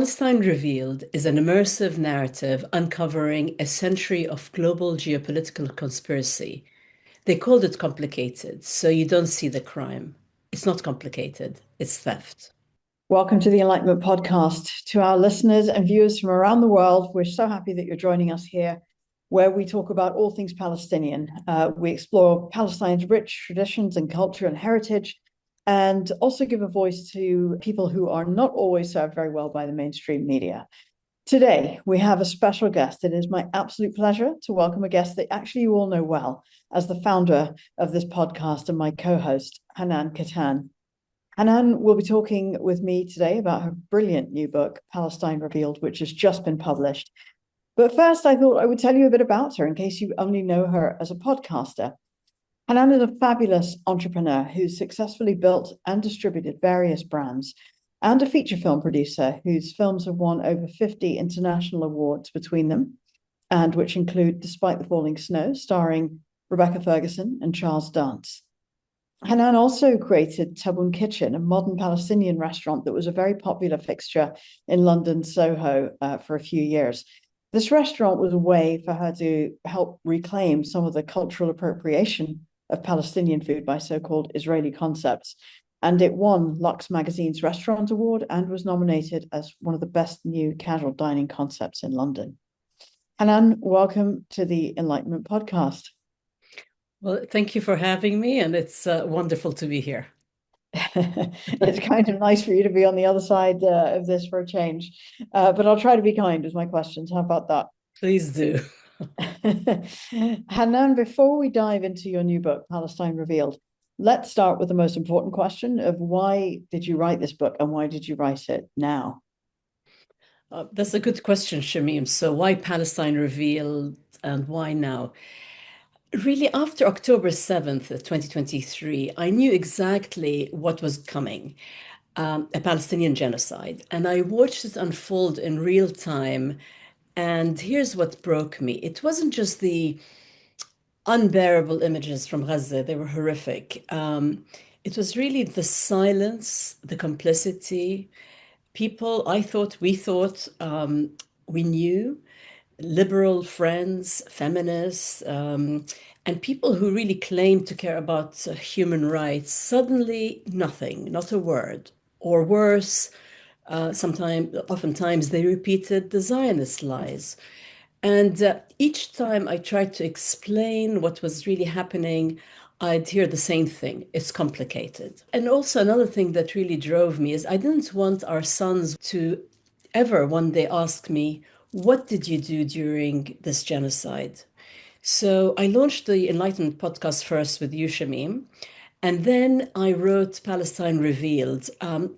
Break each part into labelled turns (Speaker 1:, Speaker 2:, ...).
Speaker 1: Palestine Revealed is an immersive narrative uncovering a century of global geopolitical conspiracy. They called it complicated, so you don't see the crime. It's not complicated, it's theft.
Speaker 2: Welcome to the Enlightenment Podcast. To our listeners and viewers from around the world, we're so happy that you're joining us here, where we talk about all things Palestinian. We explore Palestine's rich traditions and culture and heritage, and also give a voice to people who are not always served very well by the mainstream media. Today, we have a special guest. It is my absolute pleasure to welcome a guest that actually you all know well as the founder of this podcast and my co-host, Hanan Kattan. Hanan will be talking with me today about her brilliant new book, Palestine Revealed, which has just been published. But first, I thought I would tell you a bit about her in case you only know her as a podcaster. Hanan is a fabulous entrepreneur who's successfully built and distributed various brands, and a feature film producer whose films have won over 50 international awards between them, and which include Despite the Falling Snow, starring Rebecca Ferguson and Charles Dance. Hanan also created Tabun Kitchen, a modern Palestinian restaurant that was a very popular fixture in London Soho for a few years. This restaurant was a way for her to help reclaim some of the cultural appropriation of Palestinian food by so-called Israeli concepts. And it won Lux Magazine's Restaurant Award and was nominated as one of the best new casual dining concepts in London. Hanan, welcome to the Enlightenment Podcast.
Speaker 1: Well, thank you for having me, and it's wonderful to be here.
Speaker 2: It's kind of nice for you to be on the other side of this for a change. But I'll try to be kind with my questions. How about that?
Speaker 1: Please do.
Speaker 2: Hanan, before we dive into your new book, Palestine Revealed, let's start with the most important question of why did you write this book and why did you write it now?
Speaker 1: That's a good question, Shamim. So why Palestine Revealed and why now? Really, after October 7th, 2023, I knew exactly what was coming, a Palestinian genocide. And I watched it unfold in real time. And here's what broke me. It wasn't just the unbearable images from Gaza, they were horrific. It was really the silence, the complicity. People, we thought, we knew, liberal friends, feminists, and people who really claimed to care about human rights, suddenly nothing, not a word. Or worse, oftentimes they repeated the Zionist lies. And each time I tried to explain what was really happening, I'd hear the same thing. It's complicated. And also, another thing that really drove me is I didn't want our sons to ever one day ask me, what did you do during this genocide? So I launched the Enlightenment podcast first with you, Shamim. And then I wrote Palestine Revealed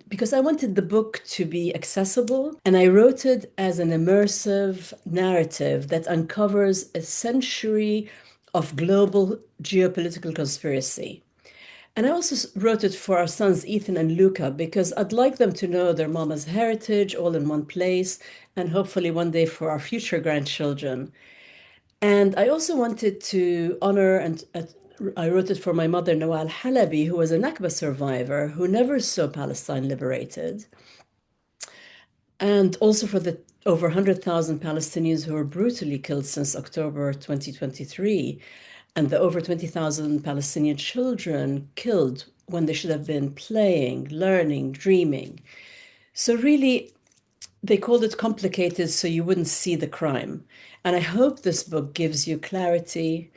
Speaker 1: because I wanted the book to be accessible. And I wrote it as an immersive narrative that uncovers a century of global geopolitical conspiracy. And I also wrote it for our sons, Ethan and Luca, because I'd like them to know their mama's heritage all in one place, and hopefully one day for our future grandchildren. And I also wanted to honor, and I wrote it for my mother, Nawal Halabi, who was a Nakba survivor who never saw Palestine liberated. And also for the over 100,000 Palestinians who were brutally killed since October 2023, and the over 20,000 Palestinian children killed when they should have been playing, learning, dreaming. So really, they called it complicated so you wouldn't see the crime. And I hope this book gives you clarity.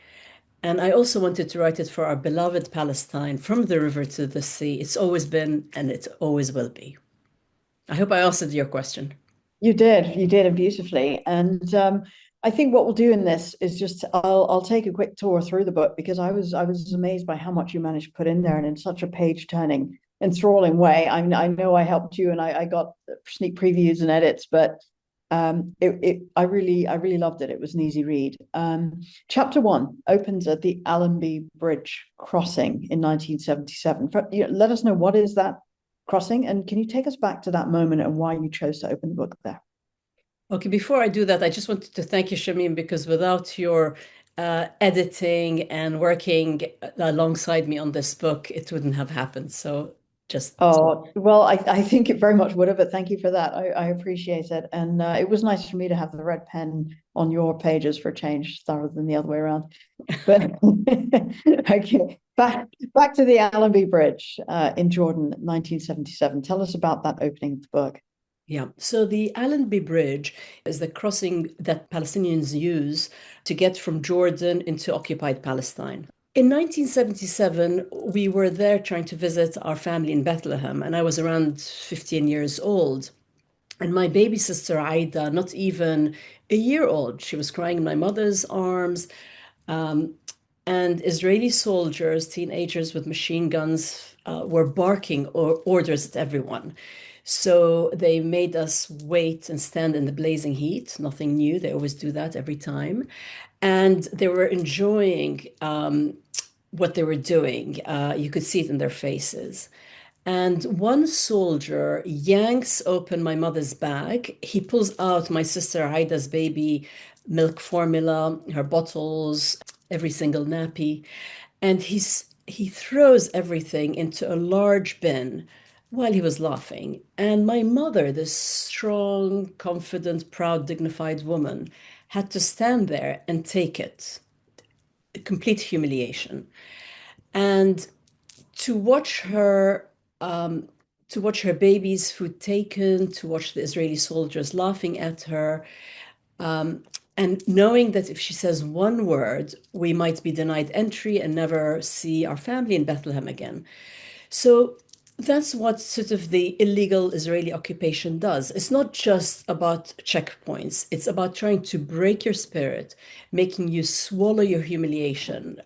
Speaker 1: And I also wanted to write it for our beloved Palestine, from the river to the sea. It's always been, and it always will be. I hope I answered your question.
Speaker 2: You did it beautifully. And I think what we'll do in this is just I'll take a quick tour through the book because I was amazed by how much you managed to put in there and in such a page turning, enthralling way. I know I helped you and I got sneak previews and edits, but I really loved it. It was an easy read. Chapter 1 opens at the Allenby Bridge crossing in 1977. Let us know, what is that crossing, and can you take us back to that moment and why you chose to open the book there?
Speaker 1: Okay, before I do that, I just wanted to thank you, Shamim, because without your editing and working alongside me on this book, it wouldn't have happened. So Just
Speaker 2: Oh, well, I think it very much would have, but thank you for that. I appreciate it. And it was nice for me to have the red pen on your pages for a change rather than the other way around. But okay, back to the Allenby Bridge in Jordan, 1977. Tell us about that opening of the book.
Speaker 1: yeah. So the Allenby Bridge is the crossing that Palestinians use to get from Jordan into occupied Palestine. In 1977, we were there trying to visit our family in Bethlehem, and I was around 15 years old. And my baby sister, Aida, not even a year old, she was crying in my mother's arms. Um, and Israeli soldiers, teenagers with machine guns, were barking orders at everyone. So they made us wait and stand in the blazing heat. Nothing new. They always do that every time. And they were enjoying what they were doing. You could see it in their faces. And one soldier yanks open my mother's bag. He pulls out my sister Aida's baby milk formula, her bottles, every single nappy, and he throws everything into a large bin while he was laughing. And my mother, this strong, confident, proud, dignified woman, had to stand there and take it. A complete humiliation. And to watch her to watch her baby's food taken, to watch the Israeli soldiers laughing at her, and knowing that if she says one word, we might be denied entry and never see our family in Bethlehem again. So that's what sort of the illegal Israeli occupation does. It's not just about checkpoints, it's about trying to break your spirit, making you swallow your humiliation,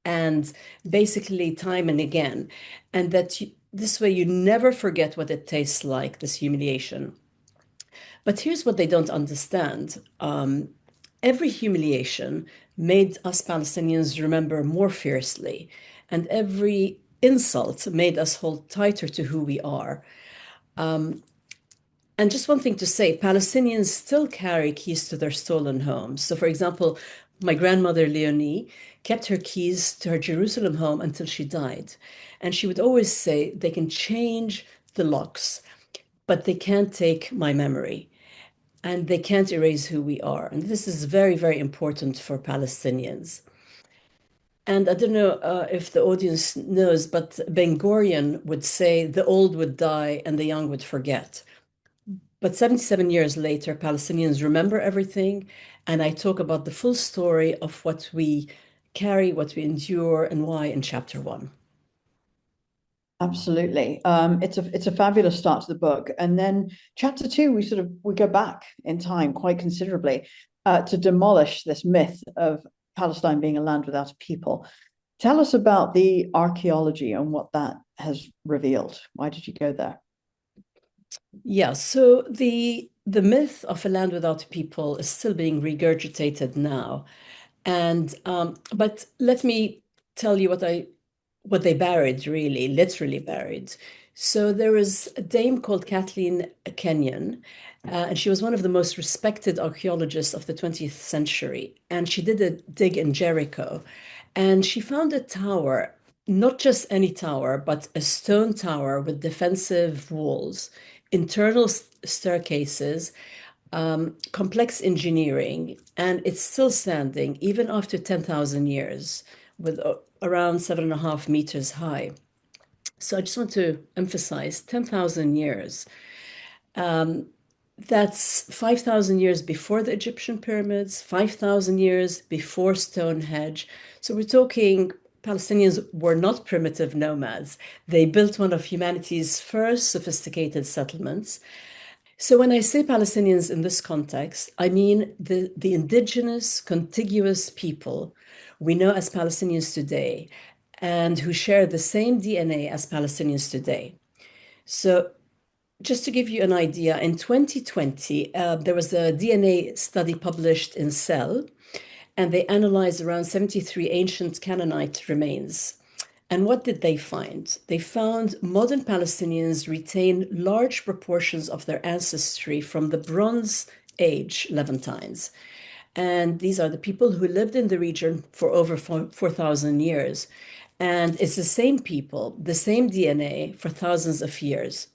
Speaker 1: and basically time and again. And that this way you never forget what it tastes like, this humiliation. But here's what they don't understand. Every humiliation made us Palestinians remember more fiercely, and every insult made us hold tighter to who we are. And just one thing to say, Palestinians still carry keys to their stolen homes. So, for example, my grandmother Leonie kept her keys to her Jerusalem home until she died. And she would always say, they can change the locks, but they can't take my memory and they can't erase who we are. And this is very, very important for Palestinians. And I don't know if the audience knows, but Ben Gurion would say the old would die and the young would forget. But 77 years later, Palestinians remember everything. And I talk about the full story of what we carry, what we endure, and why in chapter one.
Speaker 2: Absolutely. It's a fabulous start to the book. And then chapter two, we go back in time quite considerably to demolish this myth of Palestine being a land without a people. Tell us about the archaeology and what that has revealed. Why did you go there?
Speaker 1: Yeah, so the myth of a land without people is still being regurgitated now. And but let me tell you what they buried, really, literally buried. So there was a dame called Kathleen Kenyon, and she was one of the most respected archaeologists of the 20th century. And she did a dig in Jericho, and she found a tower, not just any tower, but a stone tower with defensive walls, internal staircases, complex engineering, and it's still standing even after 10,000 years with around 7.5 meters high. So I just want to emphasize 10,000 years. That's 5,000 years before the Egyptian pyramids, 5,000 years before Stonehenge. So we're talking Palestinians were not primitive nomads. They built one of humanity's first sophisticated settlements. So when I say Palestinians in this context, I mean the indigenous, contiguous people we know as Palestinians today and who share the same DNA as Palestinians today. So just to give you an idea, in 2020, there was a DNA study published in Cell, and they analyzed around 73 ancient Canaanite remains. And what did they find? They found modern Palestinians retain large proportions of their ancestry from the Bronze Age Levantines. And these are the people who lived in the region for over 4,000 years. And it's the same people, the same DNA for thousands of years.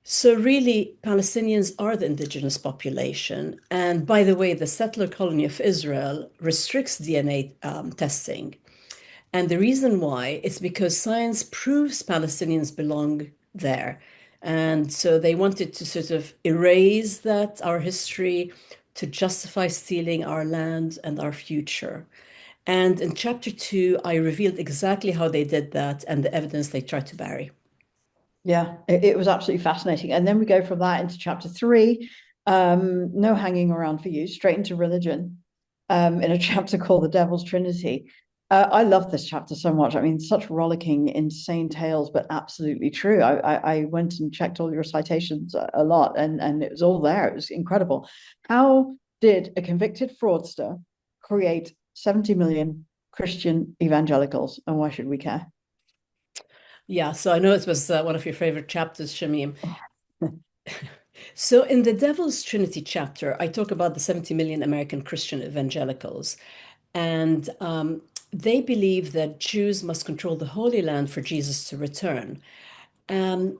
Speaker 1: So, really, Palestinians are the indigenous population. And by the way, the settler colony of Israel restricts DNA testing. And the reason why is because science proves Palestinians belong there. And so they wanted to sort of erase that, our history, to justify stealing our land and our future. And in chapter 2, I revealed exactly how they did that and the evidence they tried to bury.
Speaker 2: Yeah, it was absolutely fascinating. And then we go from that into chapter 3. No hanging around for you, straight into religion, in a chapter called The Devil's Trinity. I love this chapter so much. I mean, such rollicking, insane tales, but absolutely true. I went and checked all your citations a lot, and it was all there. It was incredible. How did a convicted fraudster create 70 million Christian evangelicals, and why should we care?
Speaker 1: Yeah, so I know it was one of your favorite chapters, Shamim. So in the Devil's Trinity chapter, I talk about the 70 million American Christian evangelicals. And they believe that Jews must control the Holy Land for Jesus to return. Um,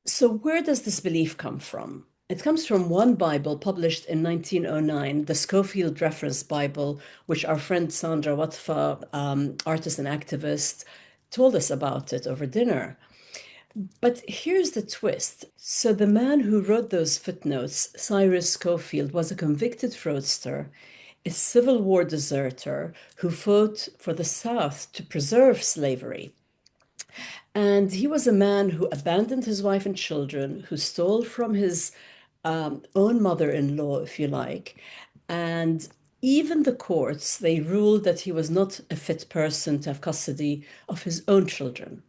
Speaker 1: so where does this belief come from? It comes from one Bible published in 1909, the Schofield Reference Bible, which our friend Sandra Watfa, artist and activist, told us about it over dinner. But here's the twist. So the man who wrote those footnotes, Cyrus Schofield, was a convicted fraudster, a Civil War deserter who fought for the South to preserve slavery. And he was a man who abandoned his wife and children, who stole from his own mother-in-law, if you like. And even the courts, they ruled that he was not a fit person to have custody of his own children.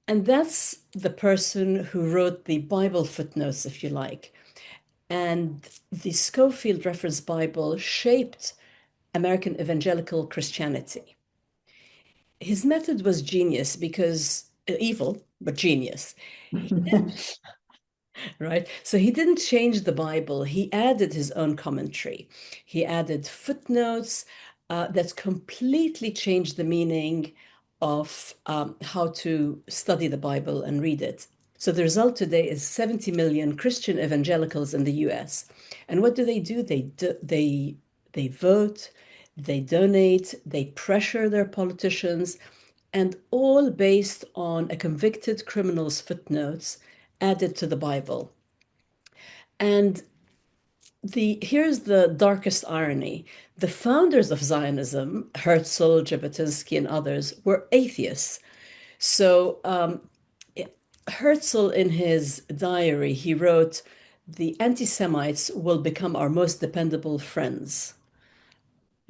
Speaker 1: And that's the person who wrote the Bible footnotes, if you like. And the Schofield Reference Bible shaped American evangelical Christianity. His method was genius because evil, but genius. He didn't, right? So he didn't change the Bible. He added his own commentary. He added footnotes that completely changed the meaning of how to study the Bible and read it. So the result today is 70 million Christian evangelicals in the US. And what do? They vote, they donate, they pressure their politicians, and all based on a convicted criminal's footnotes added to the Bible. And here's the darkest irony. The founders of Zionism, Herzl, Jabotinsky, and others, were atheists. So Herzl, in his diary, he wrote, "The anti-Semites will become our most dependable friends."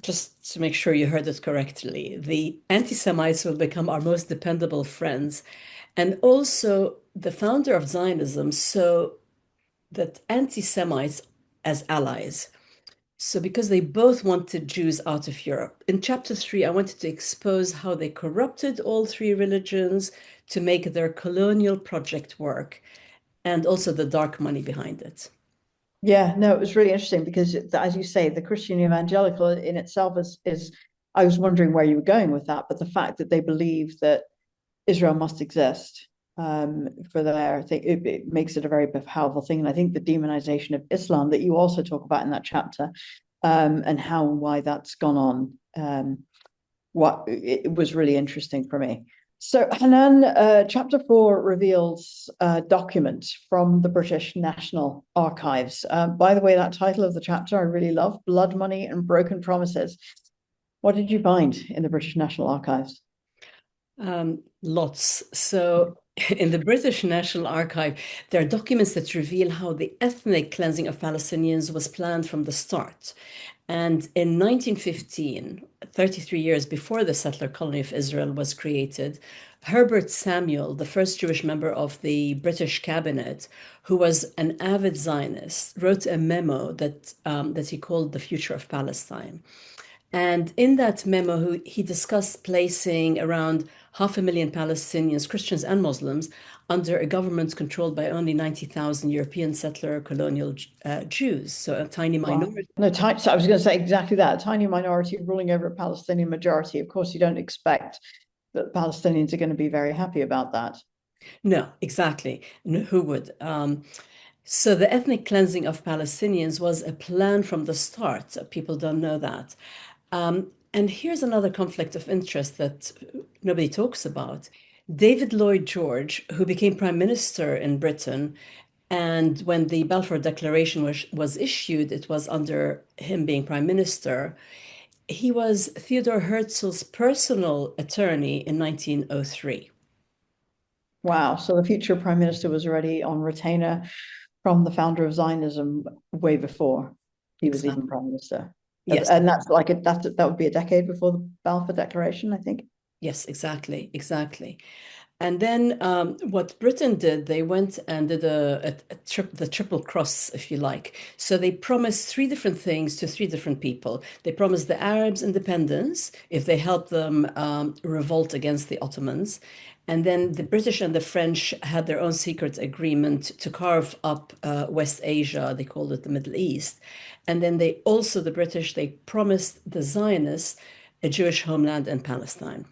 Speaker 1: Just to make sure you heard it correctly, the anti-Semites will become our most dependable friends. And also, the founder of Zionism saw that anti-Semites as allies. So, because they both wanted Jews out of Europe. In chapter 3, I wanted to expose how they corrupted all three religions to make their colonial project work, and also the dark money behind it.
Speaker 2: Yeah, no, it was really interesting because, as you say, the Christian evangelical in itself is, I was wondering where you were going with that, but the fact that they believe that Israel must exist for their thing, it makes it a very powerful thing. And I think the demonization of Islam that you also talk about in that chapter, and how and why that's gone on, what it was really interesting for me. So, Hanan, chapter 4 reveals a document from the British National Archives. By the way, that title of the chapter I really love, Blood Money and Broken Promises. What did you find in the British National Archives?
Speaker 1: Lots. So, in the British National Archive, there are documents that reveal how the ethnic cleansing of Palestinians was planned from the start. And in 1915, 33 years before the settler colony of Israel was created, Herbert Samuel, the first Jewish member of the British cabinet, who was an avid Zionist, wrote a memo that he called The Future of Palestine. And in that memo, he discussed placing around 500,000 Palestinians, Christians and Muslims, under a government controlled by only 90,000 European settler colonial Jews, so a tiny
Speaker 2: Wow.
Speaker 1: minority.
Speaker 2: No, so I was going to say exactly that. A tiny minority ruling over a Palestinian majority. Of course, you don't expect that Palestinians are going to be very happy about that.
Speaker 1: No, exactly. No, who would? So the ethnic cleansing of Palestinians was a plan from the start. People don't know that. And here's another conflict of interest that nobody talks about. David Lloyd George, who became prime minister in Britain, and when the Balfour Declaration was issued, it was under him being prime minister. He was Theodore Herzl's personal attorney in 1903.
Speaker 2: Wow. So the future prime minister was already on retainer from the founder of Zionism way before he was even
Speaker 1: Exactly.
Speaker 2: prime minister.
Speaker 1: Yes,
Speaker 2: And that's like that would be a decade before the Balfour Declaration, I think.
Speaker 1: yes, exactly, exactly. And then what Britain did, they went and did the triple cross, if you like. So they promised three different things to three different people. They promised the Arabs independence if they helped them revolt against the Ottomans. And then the British and the French had their own secret agreement to carve up West Asia. They called it the Middle East. And then the British, they promised the Zionists a Jewish homeland in Palestine.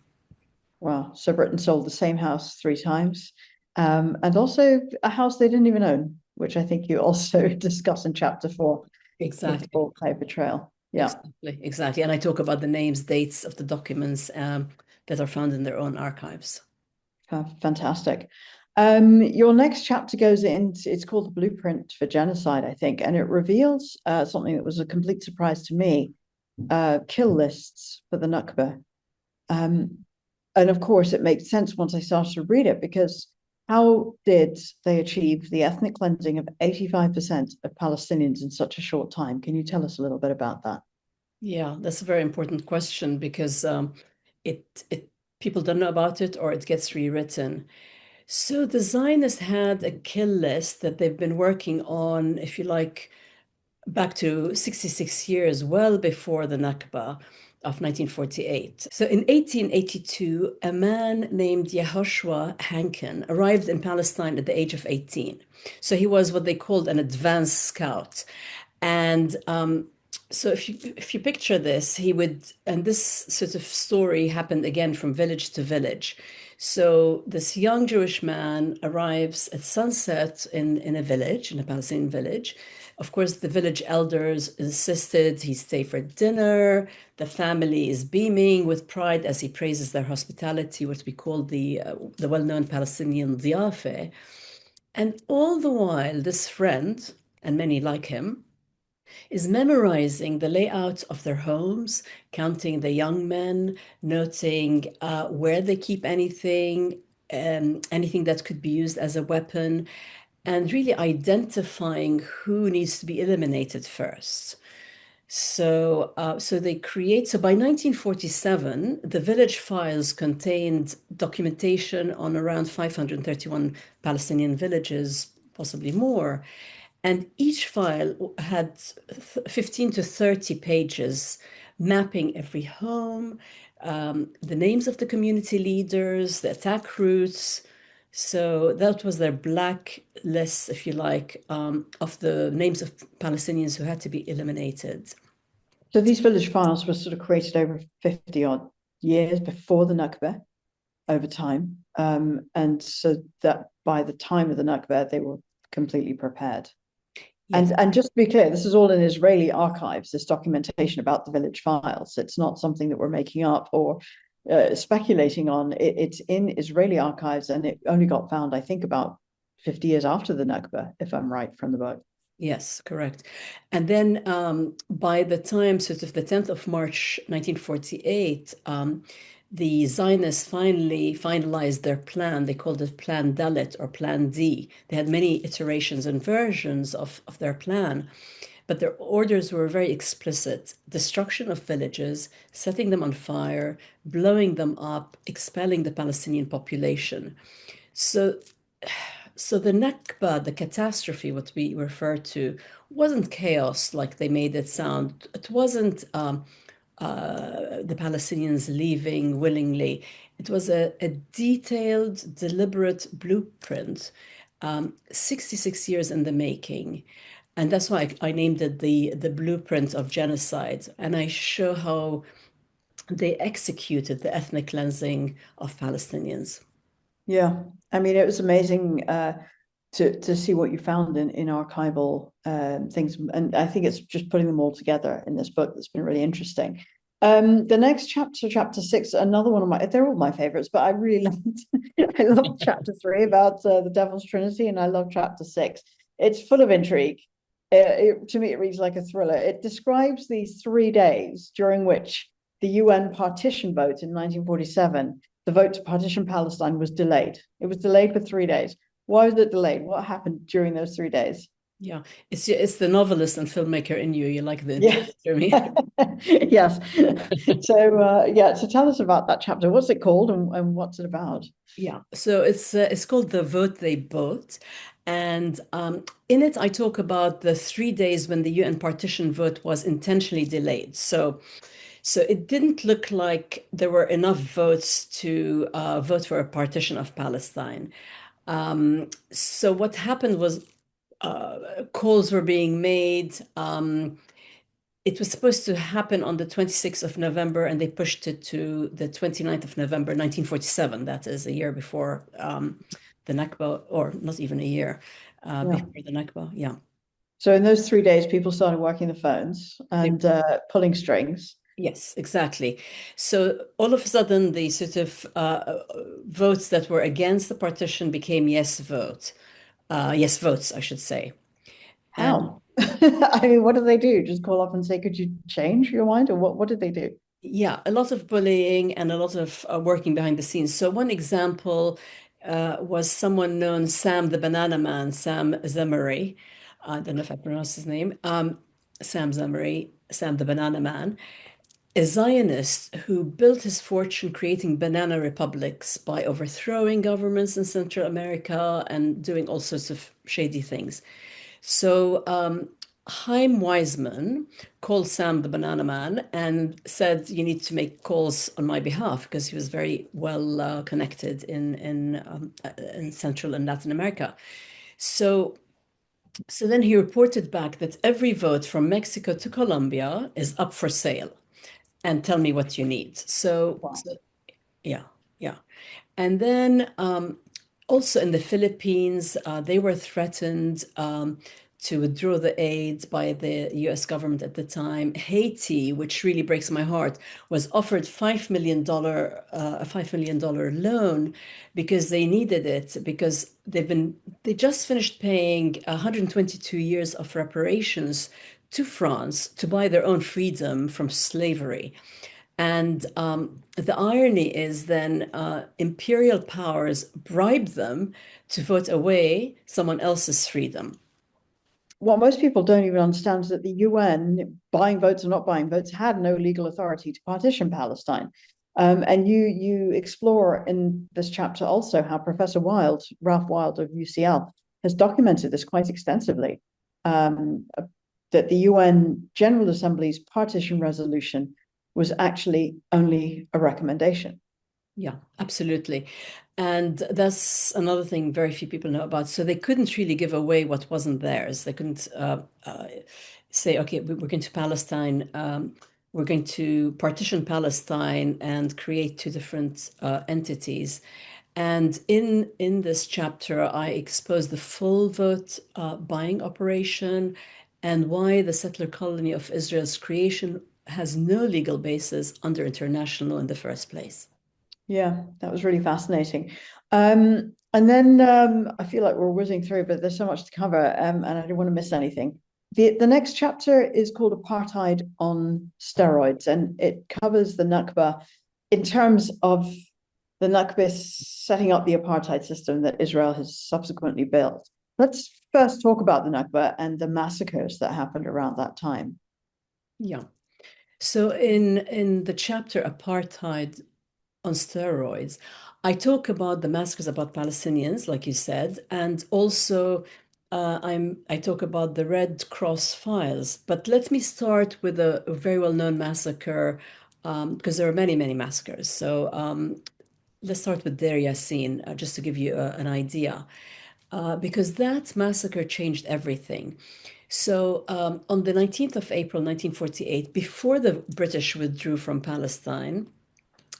Speaker 2: Wow. So Britain sold the same house three times, and also a house they didn't even own, which I think you also discuss in chapter 4 of the
Speaker 1: Exactly.
Speaker 2: book, Betrayal. Yeah.
Speaker 1: Exactly, exactly. And I talk about the names, dates of the documents that are found in their own archives.
Speaker 2: Fantastic. Your next chapter goes into, it's called The Blueprint for Genocide, I think, and it reveals something that was a complete surprise to me, kill lists for the Nakba. Um, and of course, it makes sense once I started to read it, because how did they achieve the ethnic cleansing of 85% of Palestinians in such a short time? Can you tell us a little bit about that?
Speaker 1: Yeah, that's a very important question because it people don't know about it or it gets rewritten. So the Zionists had a kill list that they've been working on, if you like, back to 66 years, well before the Nakba of 1948. So in 1882, a man named Yehoshua Hankin arrived in Palestine at the age of 18. So he was what they called an advanced scout. And so if you picture this, he would, and this sort of story happened again from village to village. So this young Jewish man arrives at sunset in a village, in a Palestinian village. Of course, the village elders insisted he stay for dinner. The family is beaming with pride as he praises their hospitality, what we call the well-known Palestinian diafe. And all the while, this friend, and many like him, is memorizing the layout of their homes, counting the young men, noting where they keep anything, anything that could be used as a weapon, and really identifying who needs to be eliminated first. So they create. So by 1947, the village files contained documentation on around 531 Palestinian villages, possibly more. And each file had 15 to 30 pages mapping every home, the names of the community leaders, the attack routes. So that was their black list, if you like, of the names of Palestinians who had to be eliminated.
Speaker 2: So these village files were sort of created over 50 odd years before the Nakba over time. And so that by the time of the Nakba, they were completely prepared.
Speaker 1: Yes.
Speaker 2: And just to be clear, this is all in Israeli archives, this documentation about the village files. It's not something that we're making up or speculating on. It's in Israeli archives, and it only got found, I think, about 50 years after the Nakba, if I'm right from the book.
Speaker 1: Yes, correct. And then by the time, sort of the 10th of March, 1948, the Zionists finally finalized their plan. They called it Plan Dalet or Plan D. They had many iterations and versions of their plan, but their orders were very explicit: destruction of villages, setting them on fire, blowing them up, expelling the Palestinian population. So so the Nakba, the catastrophe, what we refer to, wasn't chaos like they made it sound. It wasn't the Palestinians leaving willingly. It was a detailed, deliberate blueprint, 66 years in the making. And that's why I named it the blueprint of genocide. And I show how they executed the ethnic cleansing of Palestinians.
Speaker 2: Yeah, I mean, it was amazing to see what you found in archival things, and I think it's just putting them all together in this book that's been really interesting. The next chapter, chapter 6, another one of they're all my favorites, but I really loved, I love chapter 3 about the Devil's Trinity, and I love chapter 6. It's full of intrigue. To me, it reads like a thriller. It describes these 3 days during which the UN partition vote in 1947, the vote to partition Palestine, was delayed. It was delayed for 3 days. Why was it delayed? What happened during those 3 days?
Speaker 1: Yeah, it's the novelist and filmmaker in you. You like the
Speaker 2: Yeah.
Speaker 1: intrigue, Jeremy.
Speaker 2: Yes. So yeah, so tell us about that chapter. What's it called and what's it about?
Speaker 1: Yeah, so it's called The Vote They Both. And in it, I talk about the 3 days when the UN partition vote was intentionally delayed. So it didn't look like there were enough votes to vote for a partition of Palestine. So what happened was calls were being made. It was supposed to happen on the 26th of November, and they pushed it to the 29th of November, 1947. That is a year before the Nakba, or not even a year
Speaker 2: Yeah.
Speaker 1: before the Nakba. Yeah.
Speaker 2: So in those 3 days, people started working the phones and pulling strings.
Speaker 1: Yes, exactly. So all of a sudden, the sort of votes that were against the partition became yes votes, I should say. And
Speaker 2: How? I mean, what did they do? Just call up and say, could you change your mind? Or what did they do?
Speaker 1: yeah, a lot of bullying and a lot of working behind the scenes. So one example was someone known Sam the Banana Man, Sam Zemery. I don't know if I pronounced his name. Sam Zemery, Sam the Banana Man, a Zionist who built his fortune creating banana republics by overthrowing governments in Central America and doing all sorts of shady things. So Chaim Weizmann called Sam the Banana Man and said, "You need to make calls on my behalf," because he was very well connected in Central and Latin America. So so then he reported back that every vote from Mexico to Colombia is up for sale, and tell me what you need.
Speaker 2: Wow.
Speaker 1: Yeah, yeah. And then also in the Philippines, they were threatened to withdraw the aid by the US government at the time. Haiti, which really breaks my heart, was offered a $5 million loan because they needed it because they just finished paying 122 years of reparations to France to buy their own freedom from slavery. And the irony is then imperial powers bribed them to vote away someone else's freedom.
Speaker 2: What most people don't even understand is that the UN, buying votes or not buying votes, had no legal authority to partition Palestine. And you explore in this chapter also how Professor Wild, Ralph Wild of UCL, has documented this quite extensively. Um, that the UN General Assembly's partition resolution was actually only a recommendation.
Speaker 1: Yeah, absolutely. And that's another thing very few people know about. So they couldn't really give away what wasn't theirs. They couldn't say, okay, we're going to Palestine, we're going to partition Palestine and create two different entities. And in this chapter, I expose the full vote buying operation and why the settler colony of Israel's creation has no legal basis under international law in the first place.
Speaker 2: Yeah, that was really fascinating. And then I feel like we're whizzing through, but there's so much to cover, and I don't want to miss anything. The next chapter is called Apartheid on Steroids, and it covers the Nakba in terms of the Nakba setting up the apartheid system that Israel has subsequently built. Let's first talk about the Nakba and the massacres that happened around that time.
Speaker 1: Yeah. So in the chapter Apartheid on Steroids, I talk about the massacres about Palestinians, like you said, and also I talk about the Red Cross files. But let me start with a very well-known massacre because there are many massacres. So let's start with Deir Yassin, just to give you an idea. because that massacre changed everything. So on the 19th of April, 1948, before the British withdrew from Palestine,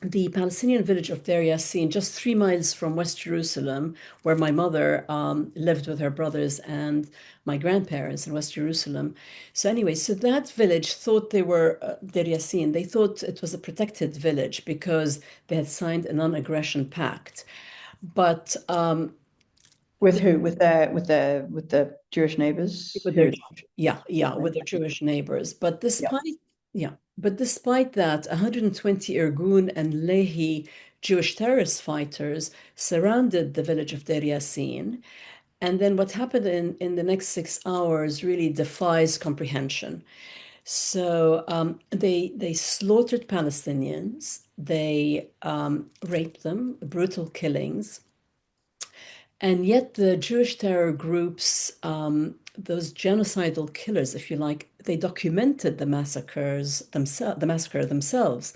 Speaker 1: the Palestinian village of Deir Yassin, just 3 miles from West Jerusalem, where my mother lived with her brothers and my grandparents in West Jerusalem. So anyway, so that village thought they were Deir Yassin. They thought it was a protected village because they had signed a non-aggression pact. But
Speaker 2: With who? With the Jewish neighbors
Speaker 1: with
Speaker 2: who
Speaker 1: their
Speaker 2: had
Speaker 1: with their Jewish neighbors. But
Speaker 2: yeah.
Speaker 1: despite that, 120 Irgun and Lehi Jewish terrorist fighters surrounded the village of Deir Yassin. And then what happened in the next 6 hours really defies comprehension. So they slaughtered Palestinians, they raped them, brutal killings. And yet the Jewish terror groups, those genocidal killers, if you like, they documented the massacre themselves,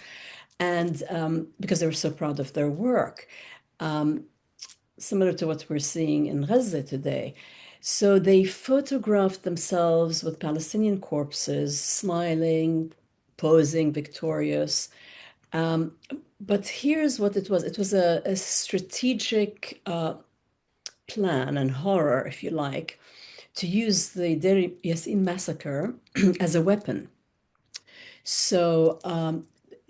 Speaker 1: and because they were so proud of their work, similar to what we're seeing in Gaza today. So they photographed themselves with Palestinian corpses, smiling, posing victorious. Um, but here's what it was. It was a strategic plan and horror, if you like, to use the Deir Yassin massacre as a weapon. So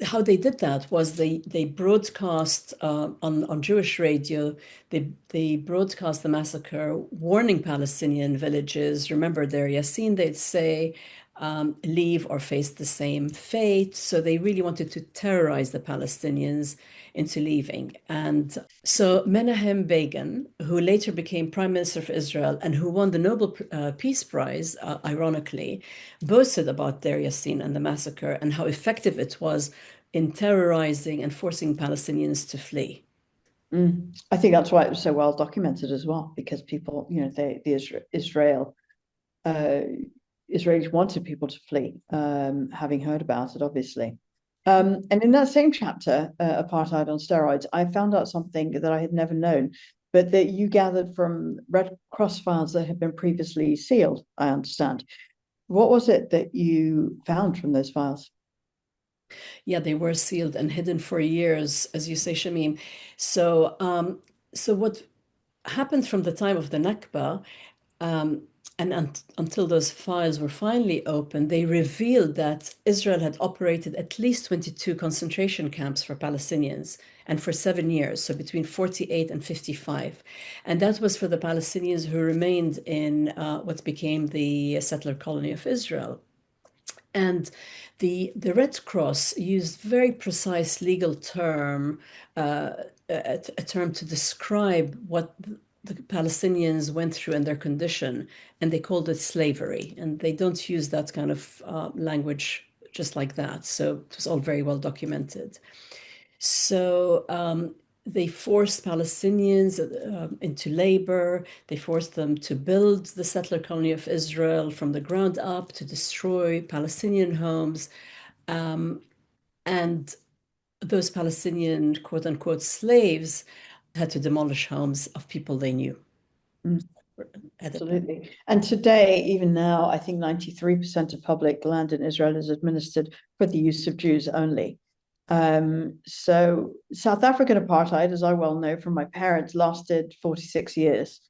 Speaker 1: how they did that was they broadcast on Jewish radio. They broadcast the massacre, warning Palestinian villages. Remember, Deir Yassin, they'd say, leave or face the same fate. So they really wanted to terrorize the Palestinians into leaving. And so Menahem Begin, who later became Prime Minister of Israel and who won the Nobel Peace Prize, ironically, boasted about Deir Yassin and the massacre and how effective it was in terrorizing and forcing Palestinians to flee.
Speaker 2: I think that's why it was so well documented as well, because people, Israelis wanted people to flee, having heard about it, obviously. And in that same chapter, Apartheid on Steroids, I found out something that I had never known, but that you gathered from Red Cross files that had been previously sealed, I understand. What was it that you found from those files?
Speaker 1: Yeah, they were sealed and hidden for years, as you say, Shamim. So what happened from the time of the Nakba, um, and until those files were finally opened, they revealed that Israel had operated at least 22 concentration camps for Palestinians and for 7 years, so between 48 and 55. And that was for the Palestinians who remained in what became the settler colony of Israel. And the Red Cross used very precise legal term, a term to describe what the Palestinians went through and their condition, and they called it slavery. And they don't use that kind of language just like that. So it was all very well documented. So they forced Palestinians into labor. They forced them to build the settler colony of Israel from the ground up, to destroy Palestinian homes. And those Palestinian quote unquote slaves had to demolish homes of people they knew.
Speaker 2: Mm. Absolutely. And today, even now, I think 93% of public land in Israel is administered for the use of Jews only. So South African apartheid, as I well know from my parents, lasted 46 years.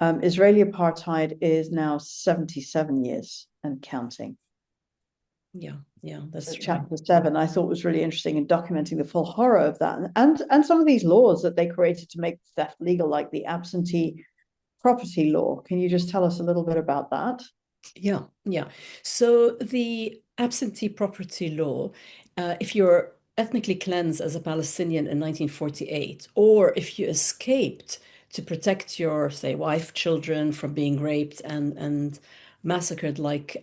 Speaker 2: Israeli apartheid is now 77 years and counting.
Speaker 1: Yeah, that's
Speaker 2: so
Speaker 1: true.
Speaker 2: Chapter 7, I thought was really interesting in documenting the full horror of that, and some of these laws that they created to make theft legal, like the absentee property law. Can you just tell us a little bit about that?
Speaker 1: Yeah. So the absentee property law, if you're ethnically cleansed as a Palestinian in 1948, or if you escaped to protect your, say, wife, children from being raped and massacred, like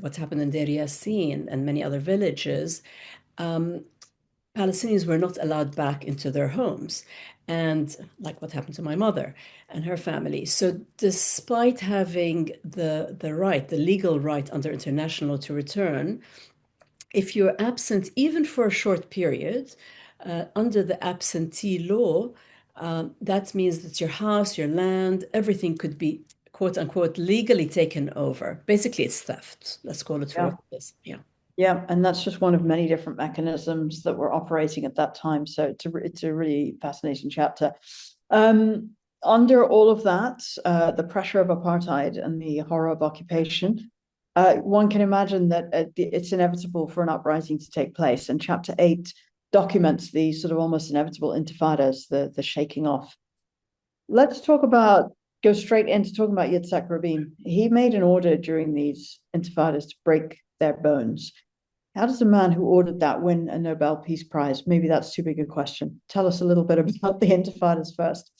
Speaker 1: what happened in Deir Yassin and many other villages, Palestinians were not allowed back into their homes, and like what happened to my mother and her family. So, despite having the right, the legal right under international law to return, if you're absent even for a short period, under the absentee law, That means that your house, your land, everything could be quote unquote legally taken over. Basically, it's theft. Let's call it for
Speaker 2: Yeah.
Speaker 1: what it is. Yeah.
Speaker 2: Yeah, and that's just one of many different mechanisms that were operating at that time. So it's a really fascinating chapter. Under all of that, the pressure of apartheid and the horror of occupation, one can imagine that it's inevitable for an uprising to take place. And chapter 8 documents the sort of almost inevitable intifadas, the shaking off. Let's go straight into talking about Yitzhak Rabin. He made an order during these intifadas to break their bones. How does a man who ordered that win a Nobel Peace Prize? Maybe that's too big a question. Tell us a little bit about the intifadas first.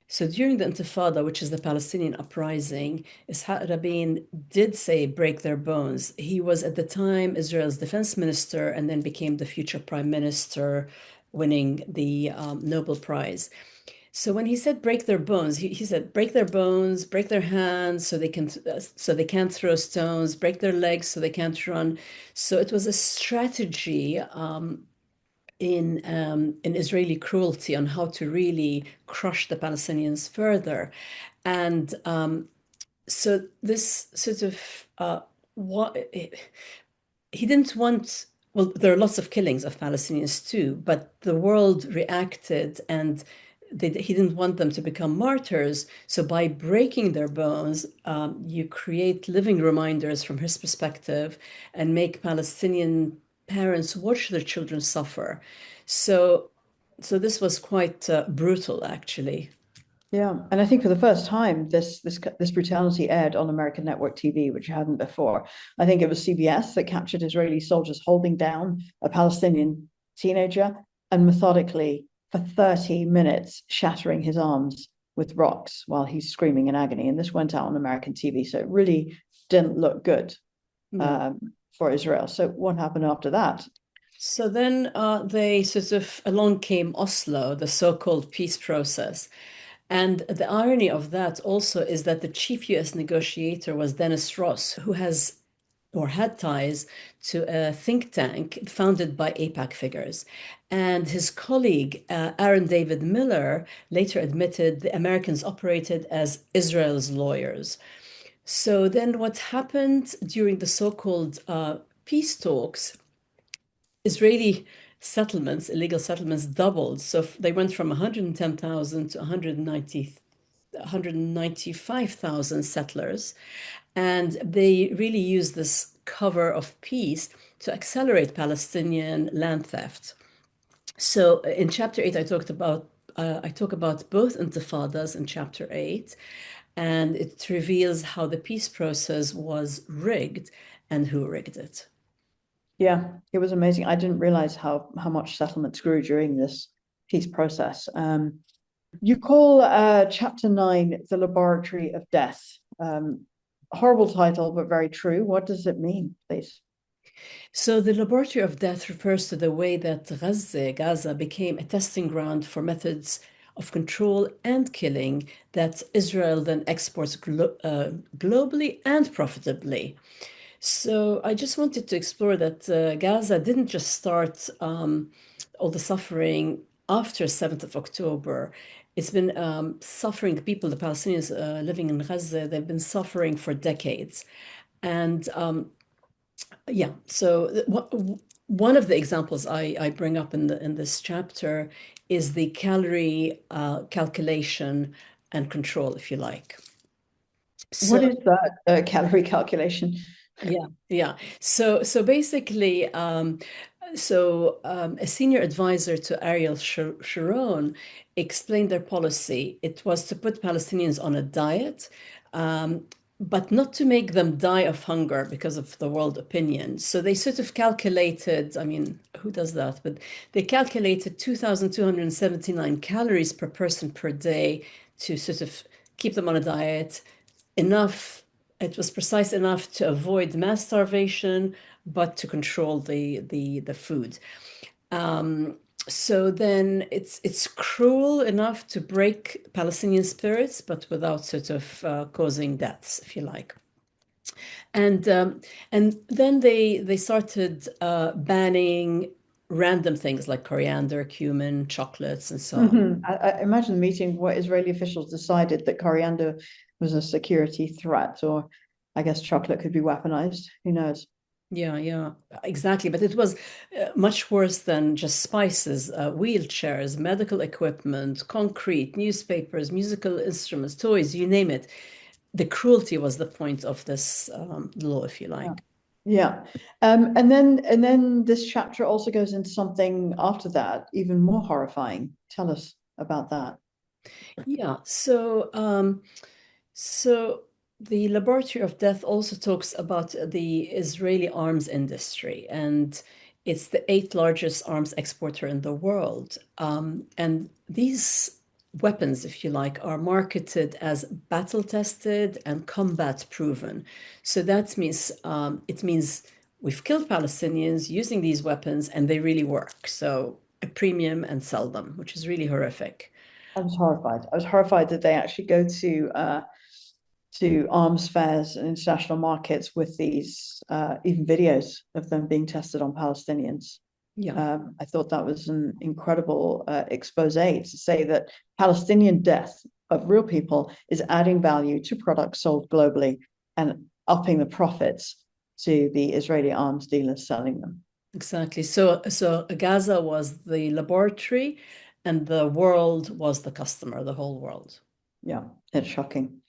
Speaker 1: So during the Intifada, which is the Palestinian uprising, Ishaq Rabin did say break their bones. He was at the time Israel's defense minister and then became the future prime minister, winning the Nobel Prize. So when he said break their bones, he said break their bones, break their hands so they can't throw stones, break their legs so they can't run. So it was a strategy in Israeli cruelty on how to really crush the Palestinians further. And so this sort of what he didn't want. Well, there are lots of killings of Palestinians too, but the world reacted and he didn't want them to become martyrs. So by breaking their bones, you create living reminders from his perspective and make Palestinian parents watch their children suffer. So, so this was quite brutal, actually.
Speaker 2: Yeah, and I think for the first time, this brutality aired on American network TV, which hadn't before. I think it was CBS that captured Israeli soldiers holding down a Palestinian teenager and methodically for 30 minutes shattering his arms with rocks while he's screaming in agony. And this went out on American TV, so it really didn't look good
Speaker 1: No.
Speaker 2: for Israel. So what happened after that?
Speaker 1: So then they sort of along came Oslo, the so-called peace process. And the irony of that also is that the chief US negotiator was Dennis Ross, who has or had ties to a think tank founded by AIPAC figures. And his colleague, Aaron David Miller, later admitted the Americans operated as Israel's lawyers. So then what happened during the so-called peace talks, Israeli settlements, illegal settlements doubled. So they went from 110,000 to 195,000 settlers. And they really used this cover of peace to accelerate Palestinian land theft. So in chapter 8, I talk about both intifadas in chapter 8, and it reveals how the peace process was rigged and who rigged it.
Speaker 2: Yeah, it was amazing. I didn't realize how much settlements grew during this peace process. You call chapter 9 the laboratory of death. Horrible title, but very true. What does it mean, please?
Speaker 1: So the laboratory of death refers to the way that Gaza became a testing ground for methods of control and killing that Israel then exports globally and profitably. So I just wanted to explore that Gaza didn't just start all the suffering after 7th of October. It's been suffering, people, the Palestinians living in Gaza, they've been suffering for decades. And yeah, so one of the examples I bring up in this chapter is the calorie calculation and control, if you like.
Speaker 2: What
Speaker 1: So
Speaker 2: is that calorie calculation?
Speaker 1: yeah. So basically, a senior advisor to Ariel Sharon explained their policy. It was to put Palestinians on a diet, um, but not to make them die of hunger because of the world opinion. So they sort of calculated, I mean, who does that? But they calculated 2,279 calories per person per day to sort of keep them on a diet, enough, it was precise enough to avoid mass starvation, but to control the food. Um, so then it's cruel enough to break Palestinian spirits, but without sort of causing deaths, if you like. And then they started banning random things like coriander, cumin, chocolates, and so on.
Speaker 2: I imagine the meeting where Israeli officials decided that coriander was a security threat, or I guess chocolate could be weaponized. Who knows?
Speaker 1: Yeah, yeah, exactly. But it was much worse than just spices, wheelchairs, medical equipment, concrete, newspapers, musical instruments, toys, you name it. The cruelty was the point of this law, if you
Speaker 2: Yeah.
Speaker 1: like.
Speaker 2: Yeah. And then this chapter also goes into something after that, even more horrifying. Tell us about that.
Speaker 1: Yeah. So the laboratory of death also talks about the Israeli arms industry, and it's the eighth largest arms exporter in the world. And these weapons, if you like, are marketed as battle tested and combat proven. So that means it means we've killed Palestinians using these weapons, and they really work. So a premium and sell them, which is really horrific.
Speaker 2: I was horrified. I was horrified that they actually go to arms fairs and international markets with these even videos of them being tested on Palestinians.
Speaker 1: Yeah.
Speaker 2: I thought that was an incredible expose to say that Palestinian death of real people is adding value to products sold globally and upping the profits to the Israeli arms dealers selling them.
Speaker 1: Exactly. So Gaza was the laboratory and the world was the customer, the whole world.
Speaker 2: Yeah, it's shocking.